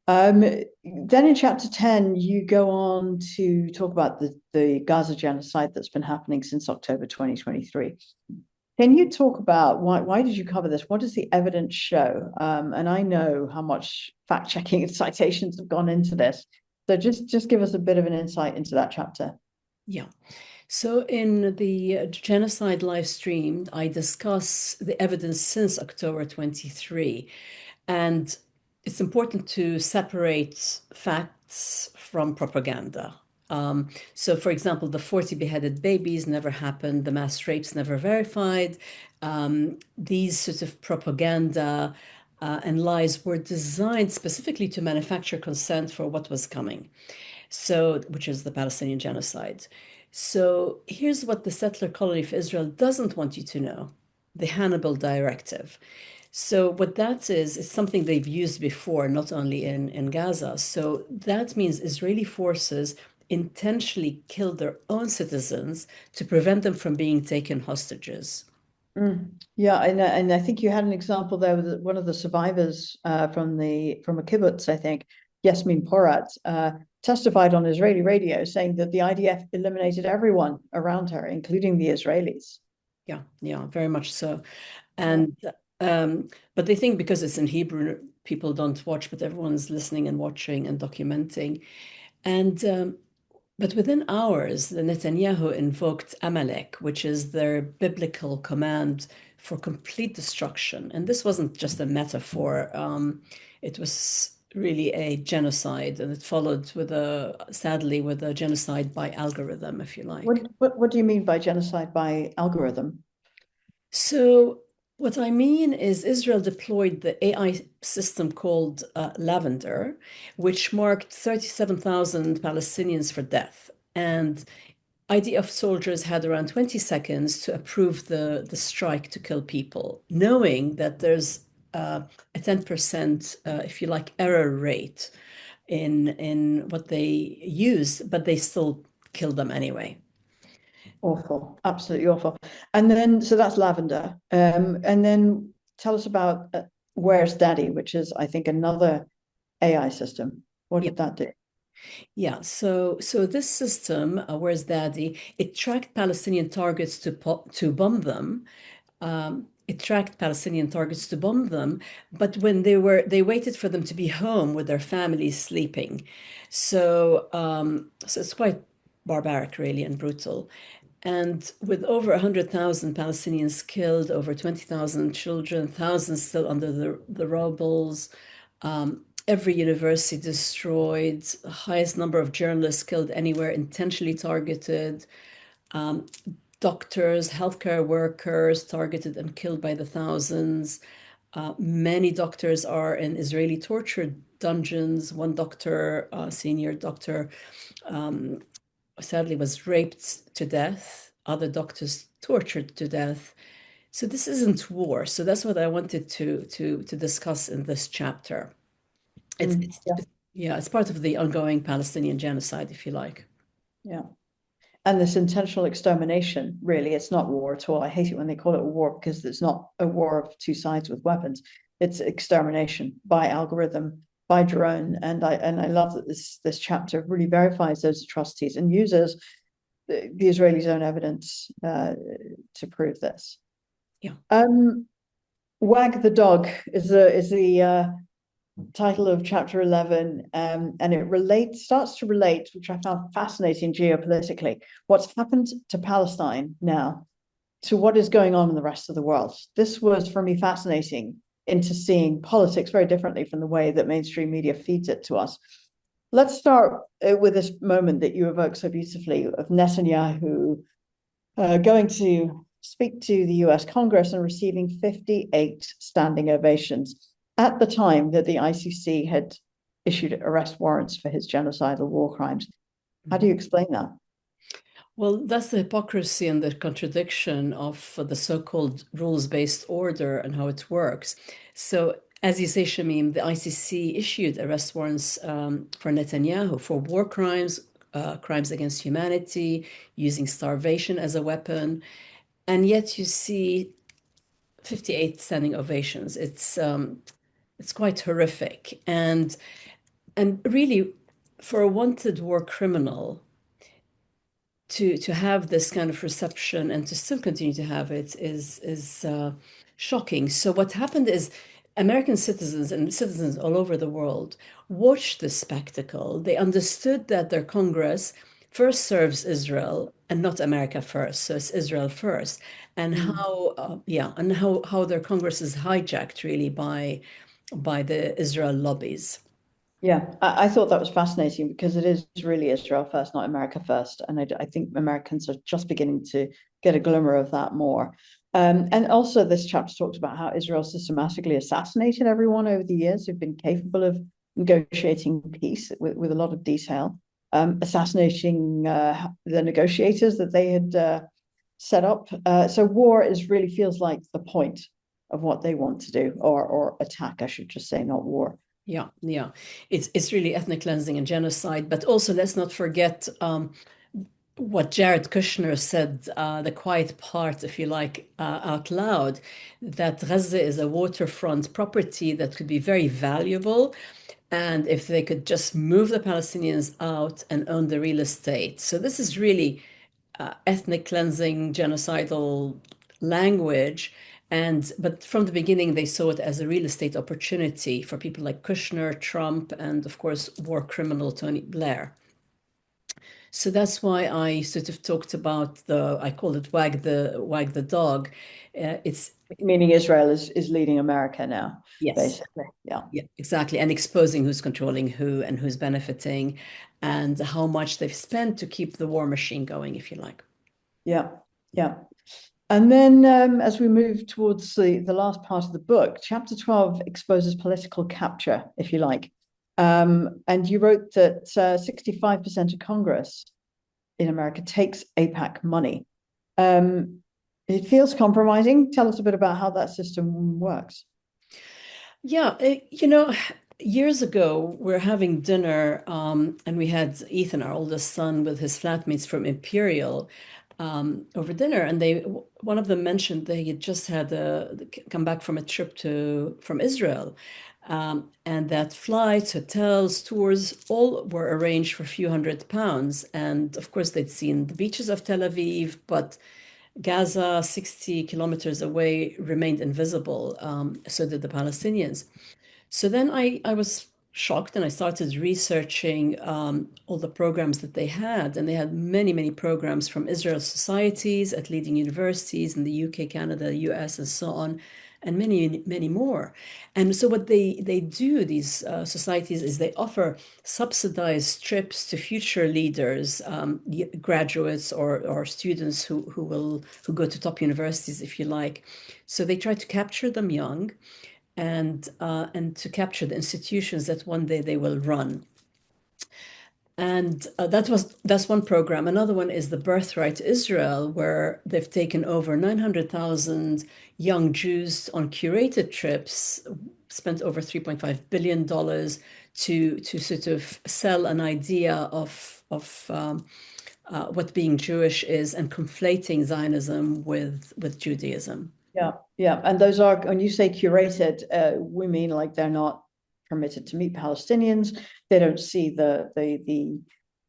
Speaker 2: Then in chapter 10, you go on to talk about the Gaza genocide that's been happening since October 2023. Can you talk about why did you cover this? What does the evidence show? And I know how much fact checking and citations have gone into this. So just give us a bit of an insight into that chapter.
Speaker 1: Yeah. So in the genocide live stream, I discuss the evidence since October 23. And it's important to separate facts from propaganda. So, for example, the 40 beheaded babies never happened, the mass rapes never verified. These sorts of propaganda and lies were designed specifically to manufacture consent for what was coming. So, which is the Palestinian genocide. So, here's what the settler colony of Israel doesn't want you to know: the Hannibal Directive. So what that is something they've used before, not only in Gaza. So that means Israeli forces intentionally killed their own citizens to prevent them from being taken hostages.
Speaker 2: Yeah, and I think you had an example there with one of the survivors from a kibbutz, I think, Yasmin Porat, testified on Israeli radio saying that the IDF eliminated everyone around her, including the Israelis.
Speaker 1: Yeah, yeah, very much so.
Speaker 2: Yeah.
Speaker 1: And but they think because it's in Hebrew, people don't watch, but everyone's listening and watching and documenting. And but within hours, the Netanyahu invoked Amalek, which is their biblical command for complete destruction. And this wasn't just a metaphor. It was really a genocide, and it followed sadly, with a genocide by algorithm, if you
Speaker 2: What,
Speaker 1: like.
Speaker 2: what what do you mean by genocide by algorithm?
Speaker 1: So what I mean is Israel deployed the AI system called Lavender, which marked 37,000 Palestinians for death. And IDF soldiers had around 20 seconds to approve the strike to kill people, knowing that there's a 10%, if you like, error rate in what they use, but they still kill them anyway.
Speaker 2: Awful, absolutely awful. And then, so that's lavender. And then tell us about Where's Daddy, which is, I think, another AI system. What
Speaker 1: Yeah.
Speaker 2: did that do?
Speaker 1: Yeah, so this system, Where's Daddy, it tracked Palestinian targets to bomb them. It tracked Palestinian targets to bomb them, but when they waited for them to be home with their families sleeping. So it's quite barbaric, really, and brutal. And with over 100,000 Palestinians killed, over 20,000 children, thousands still under the rubbles, every university destroyed, highest number of journalists killed anywhere, intentionally targeted, doctors, healthcare workers targeted and killed by the thousands. Many doctors are in Israeli torture dungeons. One senior doctor, sadly was raped to death. other doctors tortured to death. So this isn't war. So that's what I wanted to discuss in this chapter. It's,
Speaker 2: Mm,
Speaker 1: it's
Speaker 2: yeah,
Speaker 1: yeah, it's part of the ongoing Palestinian genocide, if you like.
Speaker 2: yeah. And this intentional extermination, really, it's not war at all. I hate it when they call it a war because it's not a war of two sides with weapons. It's extermination by algorithm, by drone. And I love that this chapter really verifies those atrocities and uses the Israelis' own evidence to prove this.
Speaker 1: Yeah.
Speaker 2: Wag the dog is the title of chapter 11, and it starts to relate, which I found fascinating geopolitically, what's happened to Palestine now to what is going on in the rest of the world. This was, for me, fascinating into seeing politics very differently from the way that mainstream media feeds it to us. Let's start with this moment that you evoke so beautifully of Netanyahu going to speak to the US Congress and receiving 58 standing ovations at the time that the ICC had issued arrest warrants for his genocidal war crimes. How do you explain that?
Speaker 1: Well, that's the hypocrisy and the contradiction of the so-called rules-based order and how it works. So, as you say, Shamim, the ICC issued arrest warrants for Netanyahu for war crimes, crimes against humanity, using starvation as a weapon, and yet you see 58 standing ovations. It's quite horrific, and really, for a wanted war criminal to have this kind of reception and to still continue to have it is shocking. So what happened is American citizens and citizens all over the world watched this spectacle. They understood that their Congress first serves Israel and not America first. So it's Israel first, and how their Congress is hijacked really by the Israel lobbies.
Speaker 2: Yeah, I thought that was fascinating because it is really Israel first, not America first. And I think Americans are just beginning to get a glimmer of that more. And also, this chapter talks about how Israel systematically assassinated everyone over the years who've been capable of negotiating peace with a lot of detail, assassinating the negotiators that they had set up. So war is really feels like the point of what they want to do, or attack, I should just say, not war.
Speaker 1: Yeah, yeah. It's really ethnic cleansing and genocide, but also let's not forget what Jared Kushner said, the quiet part, if you like, out loud, that Gaza is a waterfront property that could be very valuable. And if they could just move the Palestinians out and own the real estate. So this is really ethnic cleansing, genocidal language. But from the beginning, they saw it as a real estate opportunity for people like Kushner, Trump, and of course, war criminal Tony Blair. So that's why I sort of talked about I called it wag the dog. It's
Speaker 2: Meaning Israel is leading America now,
Speaker 1: yes,
Speaker 2: basically. Yeah.
Speaker 1: yeah, exactly, and exposing who's controlling who and who's benefiting, and how much they've spent to keep the war machine going, if you like.
Speaker 2: Yeah. Yeah. And then as we move towards the last part of the book, chapter 12 exposes political capture, if you like. And you wrote that 65% of Congress in America takes APAC money. It feels compromising. Tell us a bit about how that system works.
Speaker 1: Yeah, years ago, we're having dinner, and we had Ethan, our oldest son, with his flatmates from Imperial, over dinner, and one of them mentioned they had just had come back from a trip from Israel, and that flights, hotels, tours, all were arranged for a few £100s, and of course they'd seen the beaches of Tel Aviv, but Gaza, 60 kilometers away, remained invisible. So did the Palestinians. So then I was shocked and I started researching all the programs that they had. And they had many, many programs from Israel societies at leading universities in the UK, Canada, US, and so on, and many, many more. And so what they do, these societies, is they offer subsidized trips to future leaders, graduates or students who go to top universities, if you like. So they try to capture them young and to capture the institutions that one day they will run. And that's one program. Another one is the Birthright Israel, where they've taken over 900,000 young Jews on curated trips, spent over $3.5 billion to sort of sell an idea of what being Jewish is and conflating Zionism with Judaism.
Speaker 2: Yeah, yeah. And those are, when you say curated, we mean like they're not permitted to meet Palestinians. They don't see the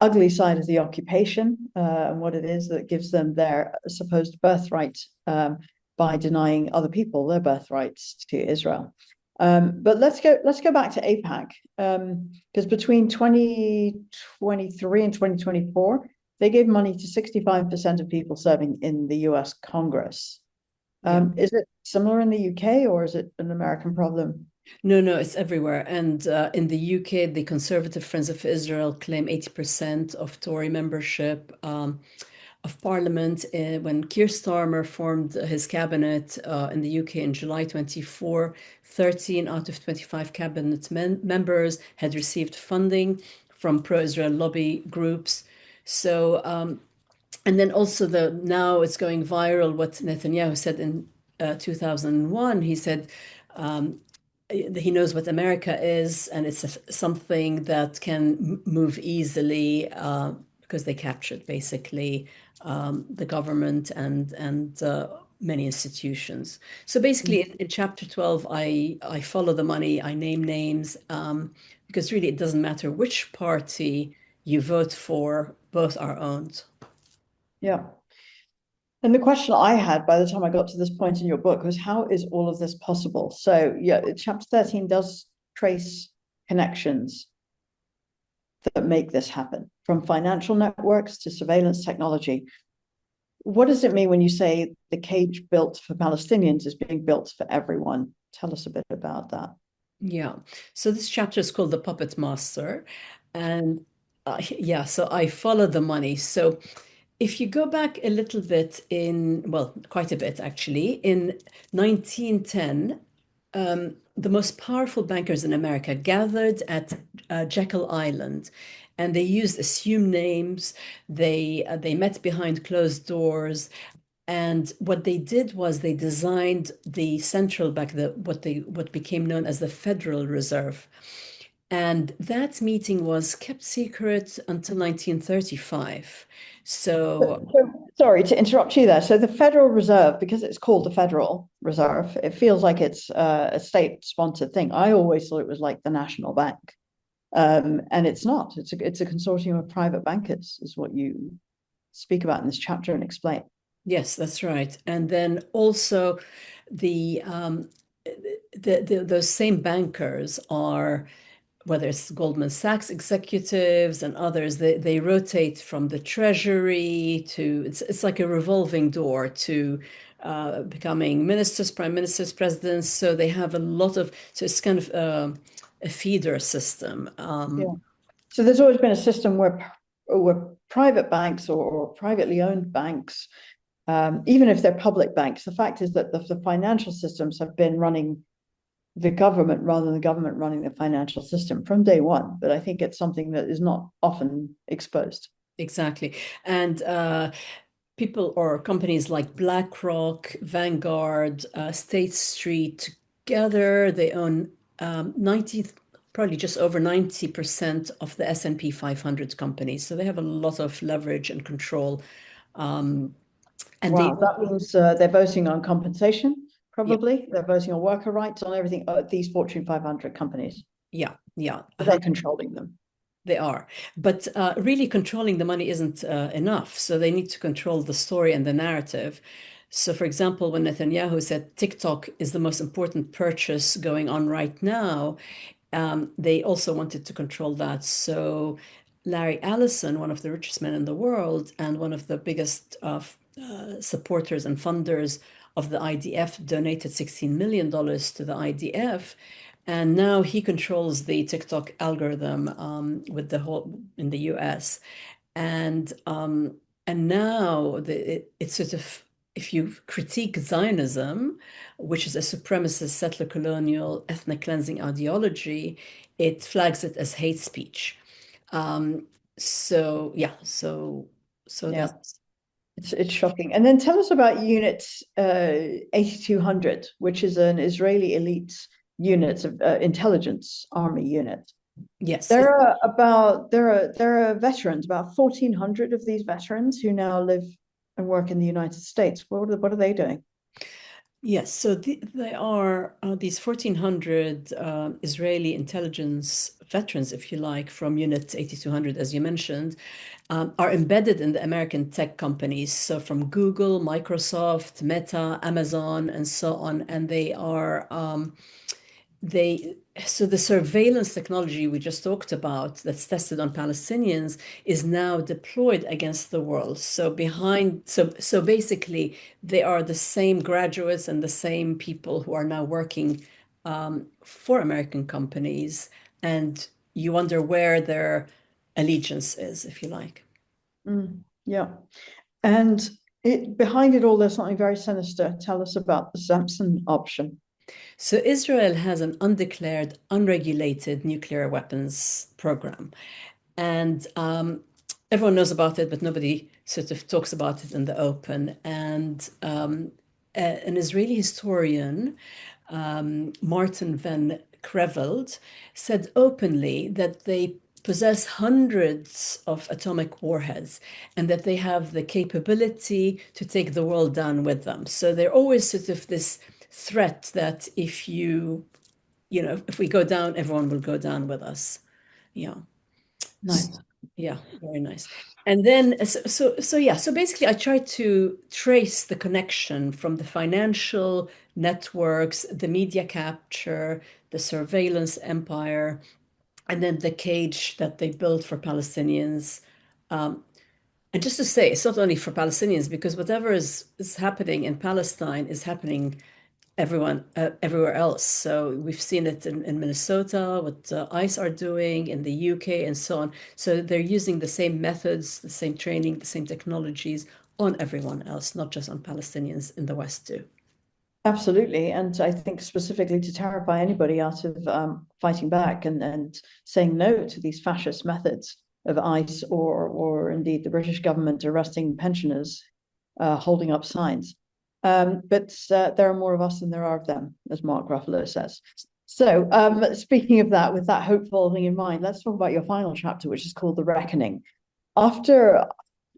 Speaker 2: ugly side of the occupation and what it is that gives them their supposed birthright by denying other people their birthrights to Israel. But let's go back to AIPAC because between 2023 and 2024, they gave money to 65% of people serving in the US Congress.
Speaker 1: Yeah.
Speaker 2: Is it similar in the UK or is it an American problem?
Speaker 1: No, no, it's everywhere. And in the UK, the Conservative Friends of Israel claim 80% of Tory membership of Parliament. When Keir Starmer formed his cabinet in the UK in July 24, 13 out of 25 cabinet members had received funding from pro-Israel lobby groups. So and then also now it's going viral what Netanyahu said in 2001. He said he knows what America is, and it's something that can move easily because they captured basically the government and many institutions. So basically, in chapter 12, I follow the money, I name names because really it doesn't matter which party you vote for, both are owned.
Speaker 2: Yeah. And the question I had by the time I got to this point in your book was, how is all of this possible? So, yeah, chapter 13 does trace connections that make this happen, from financial networks to surveillance technology. What does it mean when you say the cage built for Palestinians is being built for everyone? Tell us a bit about that.
Speaker 1: Yeah. So this chapter is called The Puppet Master. And yeah, so I follow the money. So if you go back a little bit well, quite a bit actually, in 1910, the most powerful bankers in America gathered at Jekyll Island, and they used assumed names. They met behind closed doors, and what they did was they designed the central bank, what became known as the Federal Reserve. And that meeting was kept secret until 1935. So,
Speaker 2: Sorry to interrupt you there. So the Federal Reserve, because it's called the Federal Reserve, it feels like it's a state-sponsored thing. I always thought it was like the National Bank, and it's not. It's a consortium of private bankers, is what you speak about in this chapter and explain.
Speaker 1: yes, that's right. And then also the those same bankers are, whether it's Goldman Sachs executives and others, they rotate from the treasury to it's like a revolving door to becoming ministers, prime ministers, presidents. So they have a lot of, so it's kind of a feeder system.
Speaker 2: Yeah. So there's always been a system where private banks or privately owned banks, even if they're public banks, the fact is that the financial systems have been running the government rather than the government running the financial system from day one. But I think it's something that is not often exposed.
Speaker 1: Exactly. And people or companies like BlackRock, Vanguard, State Street, together they own 90, probably just over 90% of the S&P 500 companies. So they have a lot of leverage and control. And they,
Speaker 2: Wow, that means they're voting on compensation,
Speaker 1: yeah,
Speaker 2: probably. They're voting on worker rights, on everything, these Fortune 500 companies.
Speaker 1: yeah, yeah.
Speaker 2: They're controlling them.
Speaker 1: They are. But really controlling the money isn't enough. So they need to control the story and the narrative. So, for example, when Netanyahu said TikTok is the most important purchase going on right now, they also wanted to control that. So, Larry Ellison, one of the richest men in the world and one of the biggest supporters and funders of the IDF, donated $16 million to the IDF. And now he controls the TikTok algorithm with the whole in the US. And now it's sort of, if you critique Zionism, which is a supremacist settler colonial ethnic cleansing ideology, it flags it as hate speech. So yeah, so
Speaker 2: Yeah,
Speaker 1: that's
Speaker 2: it's shocking. And then tell us about Unit 8200, which is an Israeli elite unit of intelligence army unit.
Speaker 1: yes.
Speaker 2: There are veterans, about 1,400 of these veterans who now live and work in the United States. What are they doing?
Speaker 1: Yes, so they are these 1,400 Israeli intelligence veterans, if you like, from Unit 8200, as you mentioned, are embedded in the American tech companies. So from Google, Microsoft, Meta, Amazon, and so on. And they so the surveillance technology we just talked about that's tested on Palestinians is now deployed against the world. So basically they are the same graduates and the same people who are now working for American companies, and you wonder where their allegiance is, if you like.
Speaker 2: Yeah. And behind it all, there's something very sinister. Tell us about the Samson option.
Speaker 1: So Israel has an undeclared, unregulated nuclear weapons program. And everyone knows about it, but nobody sort of talks about it in the open. And an Israeli historian, Martin van Creveld, said openly that they possess hundreds of atomic warheads and that they have the capability to take the world down with them. So they're always sort of this threat that if we go down, everyone will go down with us. Yeah.
Speaker 2: Nice.
Speaker 1: Yeah, very nice. And then, yeah, so basically, I try to trace the connection from the financial networks, the media capture, the surveillance empire, and then the cage that they built for Palestinians. And just to say, it's not only for Palestinians, because whatever is happening in Palestine is happening everywhere else. So we've seen it in Minnesota, what ICE are doing in the UK and so on. So they're using the same methods, the same training, the same technologies on everyone else, not just on Palestinians in the West too.
Speaker 2: Absolutely. And I think specifically to terrify anybody out of fighting back and saying no to these fascist methods of ICE or indeed the British government arresting pensioners, holding up signs. But there are more of us than there are of them, as Mark Ruffalo says. So speaking of that, with that hopeful thing in mind, let's talk about your final chapter, which is called The Reckoning. After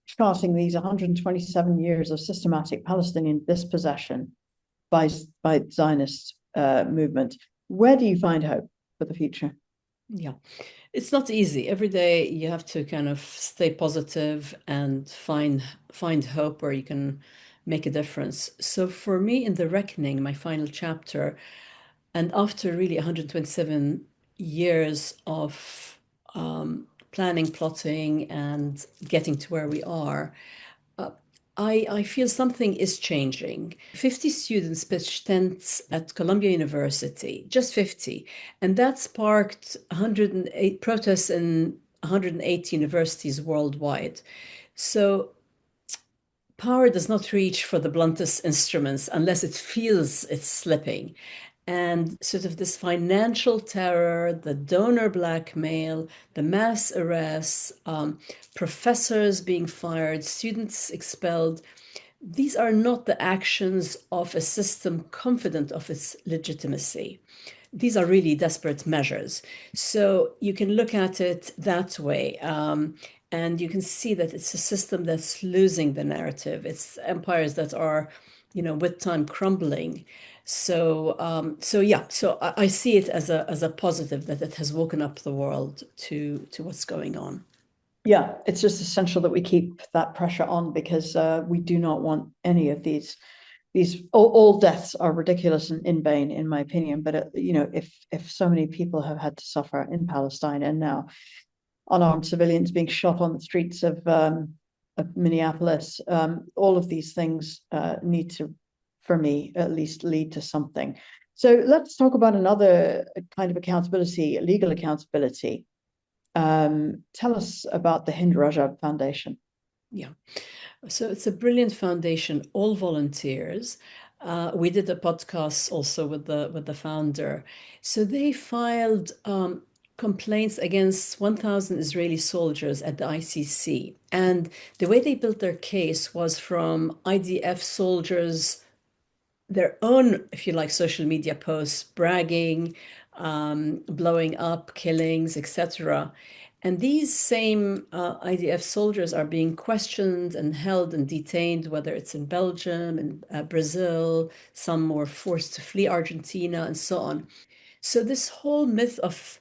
Speaker 2: charting these 127 years of systematic Palestinian dispossession by Zionist movement, where do you find hope for the future?
Speaker 1: Yeah, it's not easy. Every day you have to kind of stay positive and find hope where you can make a difference. So for me, in The Reckoning, my final chapter, and after really 127 years of planning, plotting, and getting to where we are, uh, I feel something is changing. 50 students pitched tents at Columbia University, just 50, and that sparked 108 protests in 108 universities worldwide. So power does not reach for the bluntest instruments unless it feels it's slipping. And sort of this financial terror, the donor blackmail, the mass arrests, professors being fired, students expelled, these are not the actions of a system confident of its legitimacy. These are really desperate measures. So you can look at it that way. And you can see that it's a system that's losing the narrative. It's empires that are, with time crumbling. So yeah, so I see it as a positive that it has woken up the world to what's going on.
Speaker 2: Yeah, it's just essential that we keep that pressure on because we do not want any of these. All deaths are ridiculous and in vain, in my opinion. But if so many people have had to suffer in Palestine and now unarmed civilians being shot on the streets of Minneapolis, all of these things need to, for me at least, lead to something. So let's talk about another kind of accountability, legal accountability. Tell us about the Erasure Foundation.
Speaker 1: Yeah. So it's a brilliant foundation, all volunteers. We did a podcast also with the founder. So they filed complaints against 1,000 Israeli soldiers at the ICC. And the way they built their case was from IDF soldiers, their own, if you like, social media posts, bragging, blowing up, killings, etc. And these same IDF soldiers are being questioned and held and detained, whether it's in Belgium and Brazil, some were forced to flee Argentina, and so on. So this whole myth of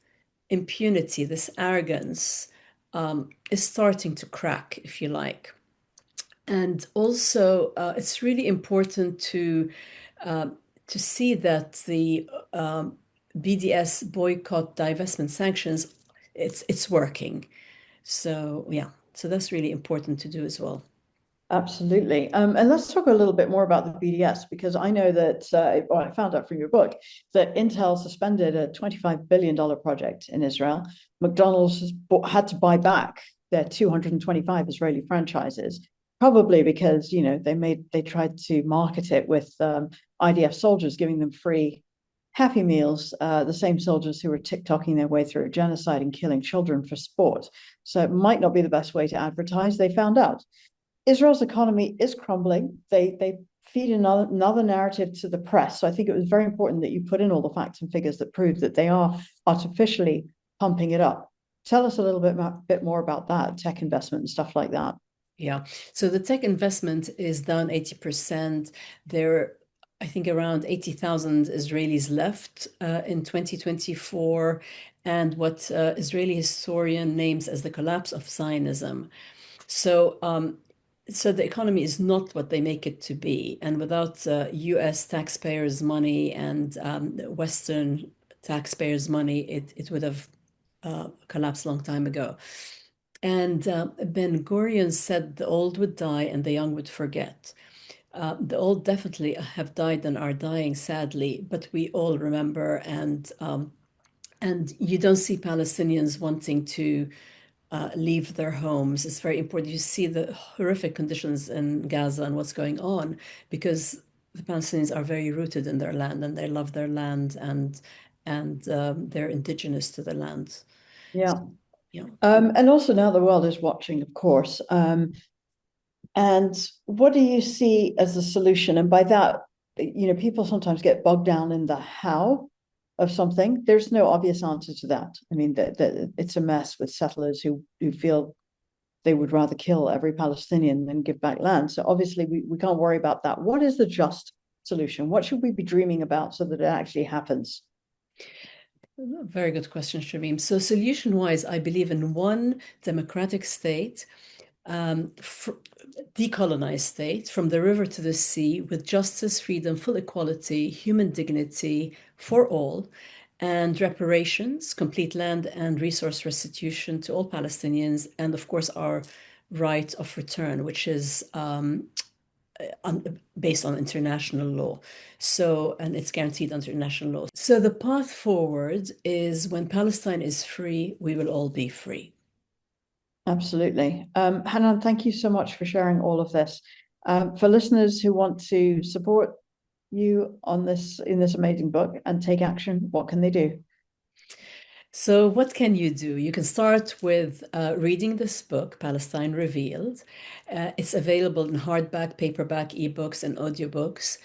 Speaker 1: impunity, this arrogance, is starting to crack, if you like. And also, it's really important uh, to see that the BDS boycott, divestment, sanctions, it's working. So yeah, so that's really important to do as well.
Speaker 2: Absolutely. And let's talk a little bit more about the BDS, because I know that, well, I found out from your book that Intel suspended a $25 billion project in Israel. McDonald's has had to buy back their 225 Israeli franchises, probably because, you know, they tried to market it with IDF soldiers giving them free Happy Meals, the same soldiers who were TikToking their way through genocide and killing children for sport. So it might not be the best way to advertise, they found out. Israel's economy is crumbling. They feed another narrative to the press. So I think it was very important that you put in all the facts and figures that prove that they are artificially pumping it up. Tell us a little bit more about that, tech investment and stuff like that.
Speaker 1: Yeah. So the tech investment is down 80%. There, I think, around 80,000 Israelis left in 2024, and what Israeli historian names as the collapse of Zionism. So, so the economy is not what they make it to be, and without U.S. taxpayers' money and Western taxpayers' money, it would have collapsed a long time ago. And Ben Gurion said the old would die and the young would forget. The old definitely have died and are dying sadly, but we all remember, and you don't see Palestinians wanting to leave their homes. It's very important. You see the horrific conditions in Gaza and what's going on because the Palestinians are very rooted in their land and they love their land and they're indigenous to the land.
Speaker 2: Yeah.
Speaker 1: Yeah.
Speaker 2: And also now the world is watching, of course. And what do you see as the solution? And by that, you know, people sometimes get bogged down in the how of something. There's no obvious answer to that. I mean, it's a mess with settlers who feel they would rather kill every Palestinian than give back land. So obviously we can't worry about that. What is the just solution? What should we be dreaming about so that it actually happens?
Speaker 1: Very good question, Shamim. So solution-wise, I believe in one democratic state, decolonized state from the river to the sea with justice, freedom, full equality, human dignity for all, and reparations, complete land and resource restitution to all Palestinians, and of course our right of return, which is based on international law. So, and it's guaranteed under international law. So the path forward is when Palestine is free, we will all be free.
Speaker 2: Absolutely. Hanan, thank you so much for sharing all of this. For listeners who want to support you on this in this amazing book and take action, what can they do?
Speaker 1: So, what can you do? You can start with reading this book, Palestine Revealed. It's available in hardback, paperback, ebooks, and audiobooks.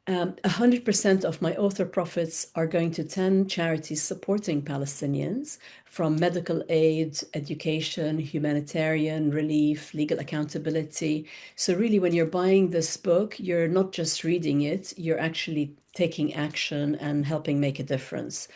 Speaker 1: 100% of my author profits are going to 10 charities supporting Palestinians, from medical aid, education, humanitarian relief, legal accountability. So, really, when you're buying this book, you're not just reading it, you're actually taking action and helping make a difference.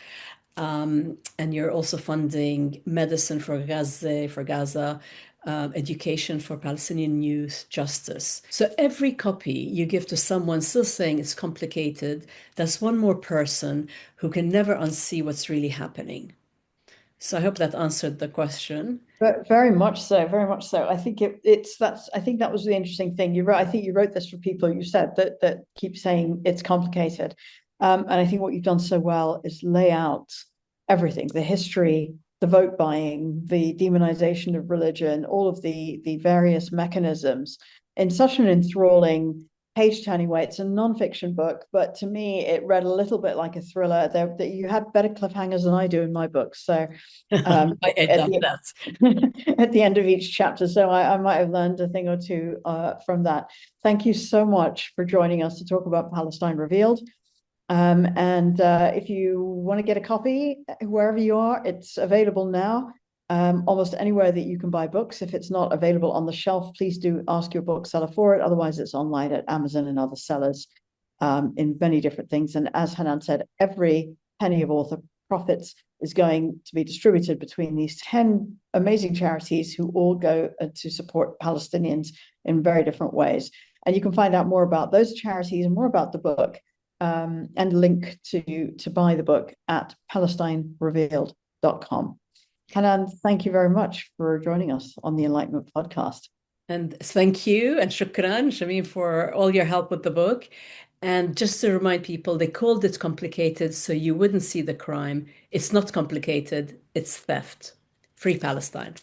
Speaker 1: And you're also funding medicine for Gaza, education for Palestinian youth, justice. So every copy you give to someone still saying it's complicated, that's one more person who can never unsee what's really happening. So I hope that answered the question.
Speaker 2: But very much so, very much so. I think it's that's. I think that was the interesting thing. You wrote. I think you wrote this for people. You said that keep saying it's complicated, and I think what you've done so well is lay out everything: the history, the vote buying, the demonization of religion, all of the various mechanisms in such an enthralling page-turning way. It's a non-fiction book, but to me, it read a little bit like a thriller. You had better cliffhangers than I do in my books. So
Speaker 1: I doubt that.
Speaker 2: at the end of each chapter. So I might have learned a thing or two from that. Thank you so much for joining us to talk about Palestine Revealed. And if you want to get a copy, wherever you are, it's available now. Almost anywhere that you can buy books. If it's not available on the shelf, please do ask your bookseller for it. Otherwise, it's online at Amazon and other sellers in many different things. And as Hanan said, every penny of author profits is going to be distributed between these 10 amazing charities who all go to support Palestinians in very different ways. And you can find out more about those charities and more about the book and link to buy the book at palestinerevealed.com. Hanan, thank you very much for joining us on the Enlightenment Podcast.
Speaker 1: And thank you and shukran, Shamim, for all your help with the book. And just to remind people, they called it complicated so you wouldn't see the crime. It's not complicated, it's theft. Free Palestine.